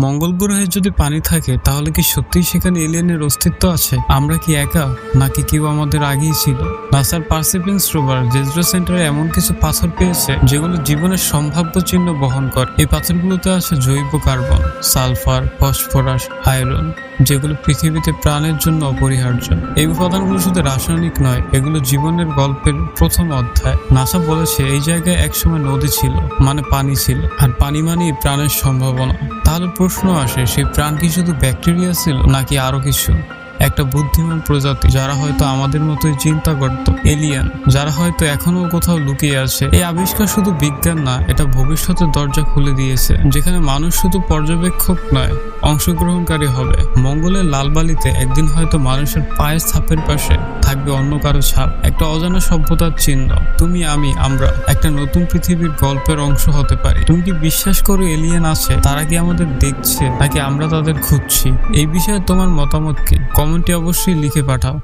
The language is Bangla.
মঙ্গল গ্রহে যদি পানি থাকে তাহলে কি সত্যিই সেখানে এলিয়েনের অস্তিত্ব আছে? আমরা কি একা, নাকি কেউ আমাদের আগেই ছিল? নাসার পার্সিপিয়েন্স রোভার জেজরা সেন্টারে এমন কিছু পাথর পেয়েছে যেগুলো জীবনের সম্ভাব্য চিহ্ন বহন করে। এই পাথরগুলোতে আছে জৈব কার্বন, সালফার, ফসফরাস, আয়রন, যেগুলো পৃথিবীতে প্রাণের জন্য অপরিহার্য। এই উপাদানগুলো শুধু রাসায়নিক নয়, এগুলো জীবনের গল্পের প্রথম অধ্যায়। নাসা বলেছে এই জায়গায় একসময় নদী ছিল, মানে পানি ছিল, আর পানি মানেই প্রাণের সম্ভাবনা। তাহলে প্রশ্ন আসে, সেই প্রাণ কি শুধু ব্যাকটেরিয়া ছিল, নাকি আরো কিছু? একটা বুদ্ধিমান প্রজাতি যারা হয়তো আমাদের মতোই চিন্তা করত, এলিয়েন যারা হয়তো এখনো কোথাও লুকিয়ে আছে। এই আবিষ্কার শুধু বিজ্ঞান না, এটা ভবিষ্যতের দরজা খুলে দিয়েছে, যেখানে মানুষ শুধু পর্যবেক্ষক নয়, অংশগ্রহণকারী হবে। মঙ্গলের লাল বালিতে একদিন হয়তো মানুষের পায়ের ছাপের পাশে থাকবে অন্য কারো ছাপ, একটা অজানা সভ্যতার চিহ্ন। তুমি, আমি, আমরা একটা নতুন পৃথিবীর গল্পের অংশ হতে পারি। তুমি কি বিশ্বাস করো এলিয়েন আছে? তারা কি আমাদের দেখছে, নাকি আমরা তাদের খুঁজছি? এই বিষয়ে তোমার মতামত কি? কমেন্টে অবশ্যই লিখে পাঠাও।